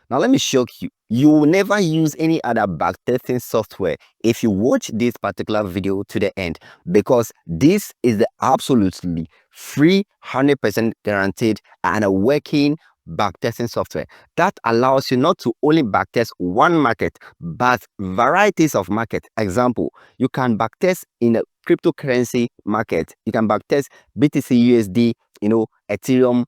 Now let me shock you. You will never use any other backtesting software if you watch this particular video to the end, because this is the absolutely free, 100% guaranteed and a working backtesting software that allows you not to only backtest one market but varieties of market. Example, you can backtest in a cryptocurrency market, you can backtest BTC USD, Ethereum,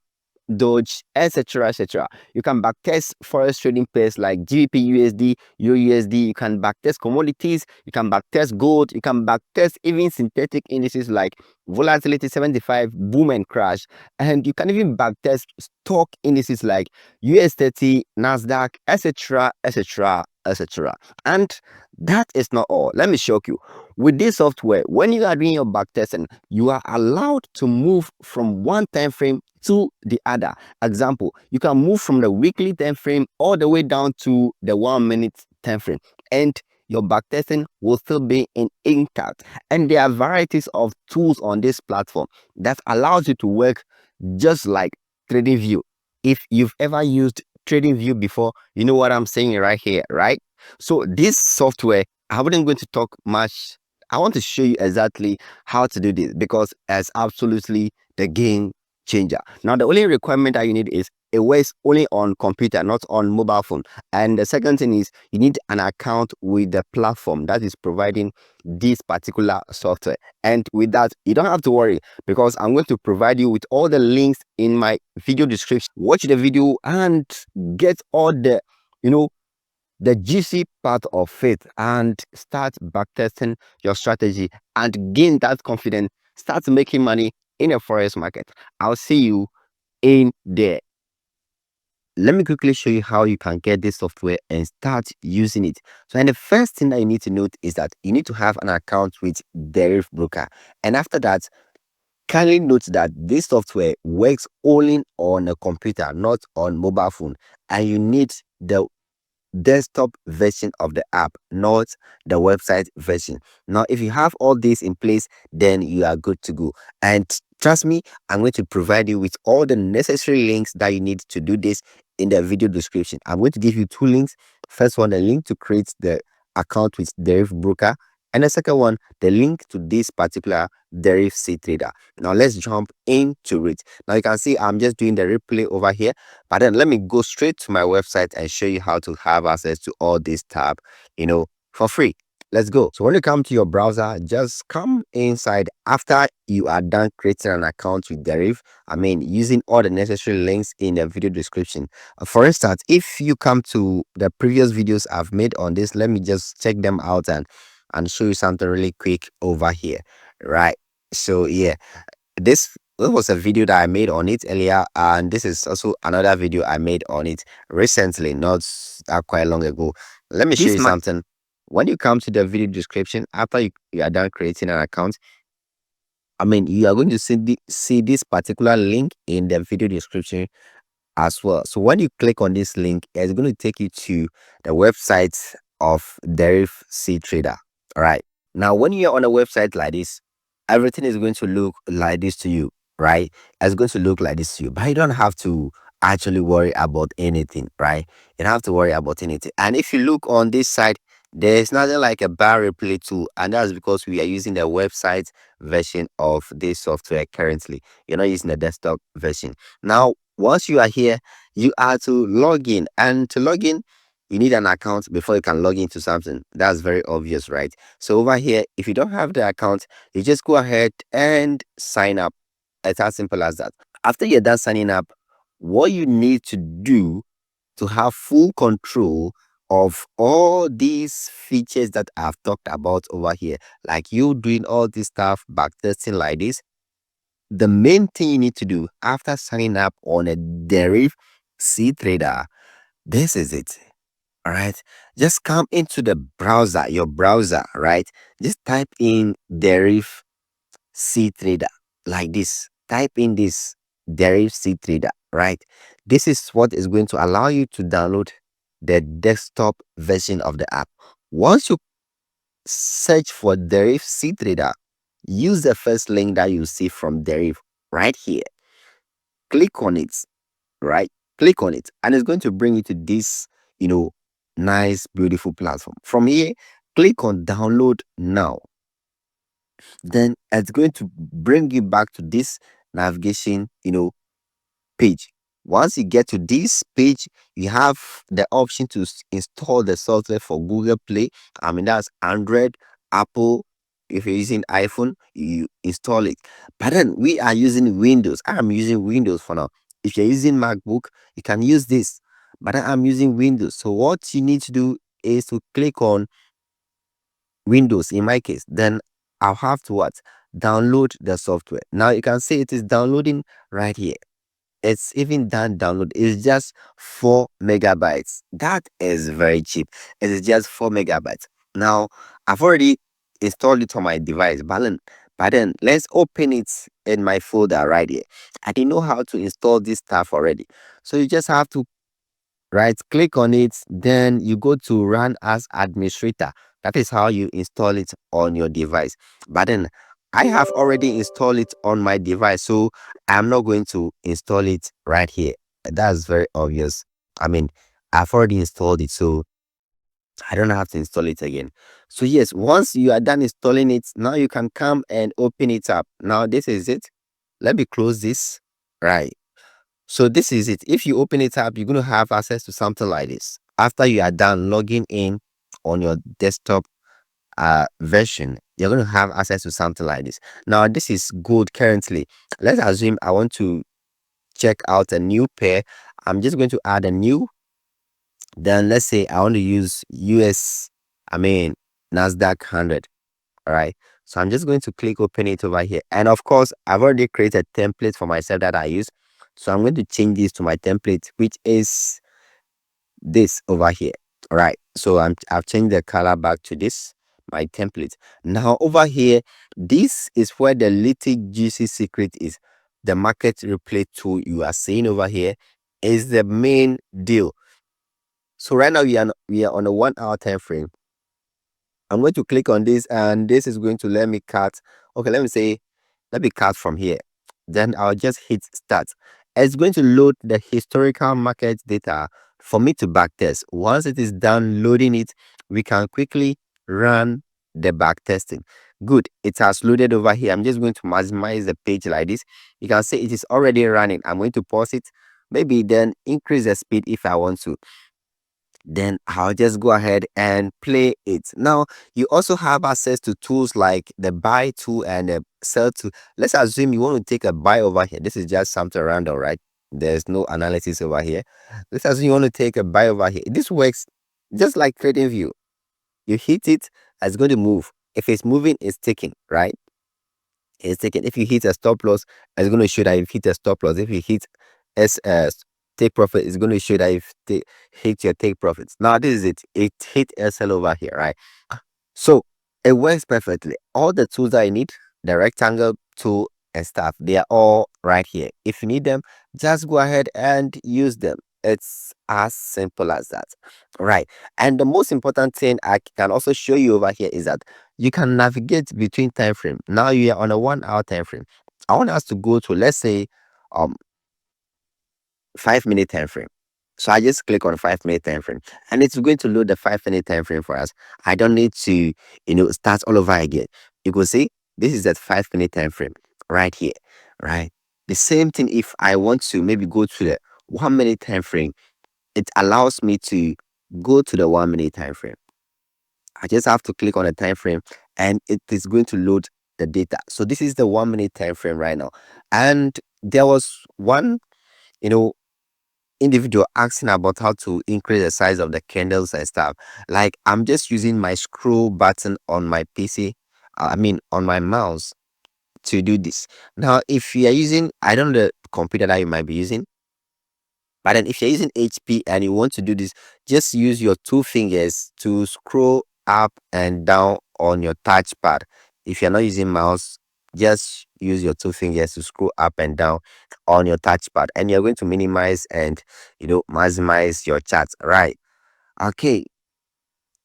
Doge, etc., etc. You can backtest forex trading pairs like GBPUSD, USD. You can backtest commodities. You can backtest gold. You can backtest even synthetic indices like volatility 75, boom and crash. And you can even backtest stock indices like US30, Nasdaq, etc., etc., etc. And that is not all. Let me shock you. With this software, when you are doing your backtesting, you are allowed to move from one time frame to the other. Example, you can move from the weekly time frame all the way down to the 1 minute time frame, and your backtesting will still be intact. And there are varieties of tools on this platform that allows you to work just like TradingView. If you've ever used TradingView before, you know what I'm saying right here, right? So this software, I wouldn't going to talk much. I want to show you exactly how to do this because it's absolutely the game changer. Now, the only requirement that you need is it works only on computer, not on mobile phone. And the second thing is you need an account with the platform that is providing this particular software. And with that, you don't have to worry because I'm going to provide you with all the links in my video description. Watch the video and get all the, the juicy part of it and start backtesting your strategy and gain that confidence. Start making money in a forex market. I'll see you in there. Let me quickly show you how you can get this software and start using it. So, and the first thing that you need to note is that you need to have an account with Deriv broker. And after that, kindly note that this software works only on a computer, not on mobile phone. And you need the desktop version of the app, not the website version. Now, if you have all this in place, then you are good to go. And trust me, I'm going to provide you with all the necessary links that you need to do this in the video description. I'm going to give you two links. First one, the link to create the account with Deriv broker, and the second one, the link to this particular Deriv C trader. Now let's jump into it. Now you can see I'm just doing the replay over here, but then let me go straight to my website and show you how to have access to all this tab, for free. Let's go. So when you come to your browser, just come inside after you are done creating an account with Deriv. Using all the necessary links in the video description. For instance, if you come to the previous videos I've made on this, let me just check them out and show you something really quick over here, right? So yeah, this was a video that I made on it earlier, and this is also another video I made on it recently, not quite long ago. Let me show you something. When you come to the video description, after you are done creating an account, you are going to see this particular link in the video description as well. So when you click on this link, it's going to take you to the website of Deriv C trader. All right. Now, when you're on a website like this, everything is going to look like this to you, right? It's going to look like this to you, but you don't have to actually worry about anything, right? You don't have to worry about anything. And if you look on this side, there's nothing like a bar replay tool, and that's because we are using the website version of this software currently. You're not using the desktop version. Now, once you are here, you are to log in, and to log in, you need an account before you can log into something. That's very obvious, right? So over here, if you don't have the account, you just go ahead and sign up. It's as simple as that. After you're done signing up, what you need to do to have full control of all these features that I've talked about over here, like you doing all this stuff, backtesting like this, the main thing you need to do after signing up on a Deriv C trader, this is it. All right, just come into the browser, your browser, right? Just type in Deriv C trader like this. Type in this Deriv C trader, right? This is what is going to allow you to download the desktop version of the app. Once you search for Deriv C trader, use the first link that you see from Deriv right here. Click on it, right? click on it, and it's going to bring you to this, nice, beautiful platform. From here, click on download now. Then it's going to bring you back to this navigation, page. Once you get to this page, you have the option to install the software for Google Play. I mean, that's Android, Apple. If you're using iPhone, you install it. But then we are using Windows. I'm using Windows for now. If you're using MacBook, you can use this. But I'm using Windows. So what you need to do is to click on Windows in my case. Then I'll have to what? Download the software. Now you can see it is downloading right here. It's even done download. It's just 4 megabytes. That is very cheap. It is just 4 megabytes. Now I've already installed it on my device, but then let's open it in my folder right here. I didn't know how to install this stuff already. So you just have to right click on it, then you go to run as administrator. That is how you install it on your device. But then I have already installed it on my device, so I'm not going to install it right here. That's very obvious. I mean, I've already installed it, so I don't have to install it again. So yes, once you are done installing it, now you can come and open it up. Now this is it. Let me close this. Right. So this is it. If you open it up, you're going to have access to something like this. After you are done logging in on your desktop version, you're going to have access to something like this. Now, this is good currently. Let's assume I want to check out a new pair. I'm just going to add a new. Then let's say I want to use NASDAQ 100. All right. So I'm just going to click open it over here. And of course, I've already created a template for myself that I use. So I'm going to change this to my template, which is this over here. All right. So I've changed the color back to this, my template. Now over here, this is where the little juicy secret is. The market replay tool you are seeing over here is the main deal. So right now we are on a 1 hour time frame. I'm going to click on this, and this is going to let me cut. Okay, let me cut from here. Then I'll just hit start. It's going to load the historical market data for me to backtest. Once it is done loading it, we can quickly run the backtesting. Good, it has loaded over here. I'm just going to maximize the page like this. You can see it is already running. I'm going to pause it, maybe then increase the speed if I want to. Then I'll just go ahead and play it. Now you also have access to tools like the buy tool and the sell tool. Let's assume you want to take a buy over here. This is just something random, right? There's no analysis over here. Let's assume you want to take a buy over here. This works just like trading view. You hit it, it's going to move. If it's moving, it's ticking, right? It's ticking. If you hit a stop loss, it's going to show that you hit a stop loss. If you hit take profit, is going to show that if hit your take profits. Now this is it. It hit SL over here, right? So it works perfectly. All the tools that I need, the rectangle tool and stuff, they are all right here. If you need them, just go ahead and use them. It's as simple as that, right? And the most important thing I can also show you over here is that you can navigate between time frame. Now you are on a 1 hour time frame. I want us to go to, let's say, 5-minute time frame. So I just click on 5-minute time frame, and it's going to load the 5-minute time frame for us. I don't need to, start all over again. You can see this is that 5-minute time frame right here, right? The same thing if I want to maybe go to the 1-minute time frame, it allows me to go to the 1-minute time frame. I just have to click on the time frame, and it is going to load the data. So this is the 1-minute time frame right now. And there was one, individual asking about how to increase the size of the candles and stuff. Like, I'm just using my scroll button on my PC, on my mouse, to do this. Now if you are using, I don't know the computer that you might be using, but then if you're using HP and you want to do this, just use your 2 fingers to scroll up and down on your touchpad. If you're not using mouse, just use your 2 fingers to scroll up and down on your touchpad, and you're going to minimize and maximize your charts, right? Okay,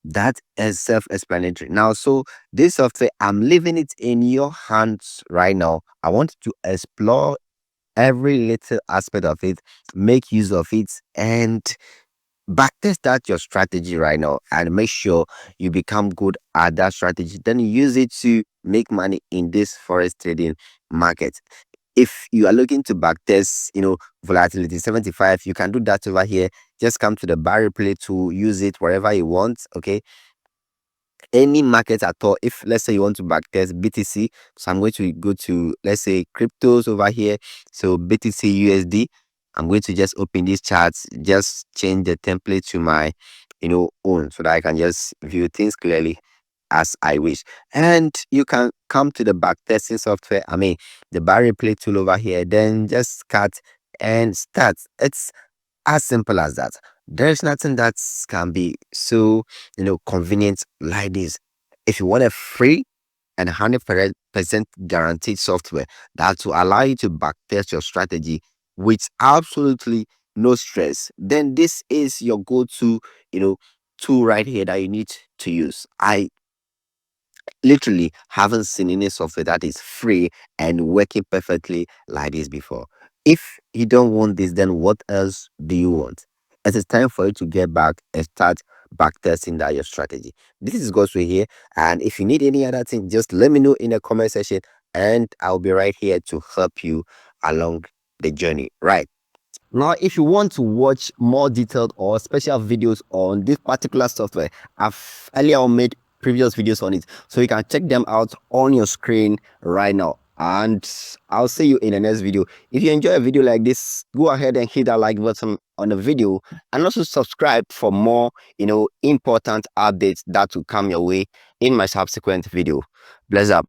that is self-explanatory. Now, so this software, I'm leaving it in your hands right now. I want to explore every little aspect of it, make use of it, and backtest that your strategy right now, and make sure you become good at that strategy. Then use it to make money in this forex trading market. If you are looking to backtest, volatility 75, you can do that over here. Just come to the bar replay to use it wherever you want. Okay, any market at all. If let's say you want to backtest BTC, so I'm going to go to, let's say, cryptos over here. So BTC USD, I'm going to just open these charts, just change the template to my own, so that I can just view things clearly as I wish. And you can come to the backtesting software, the bar replay tool over here, then just cut and start. It's as simple as that. There's nothing that can be so convenient like this. If you want a free and 100% guaranteed software that will allow you to backtest your strategy with absolutely no stress, then this is your go-to tool right here that you need to use. I literally haven't seen any software that is free and working perfectly like this before. If you don't want this, then what else do you want? It is time for you to get back and start backtesting that your strategy. This is Godsway here, and if you need any other thing, just let me know in the comment section, and I'll be right here to help you along the journey. Right now, if you want to watch more detailed or special videos on this particular software, I've earlier on made previous videos on it, so you can check them out on your screen right now. And I'll see you in the next video. If you enjoy a video like this, go ahead and hit that like button on the video, and also subscribe for more important updates that will come your way in my subsequent video. Bless up.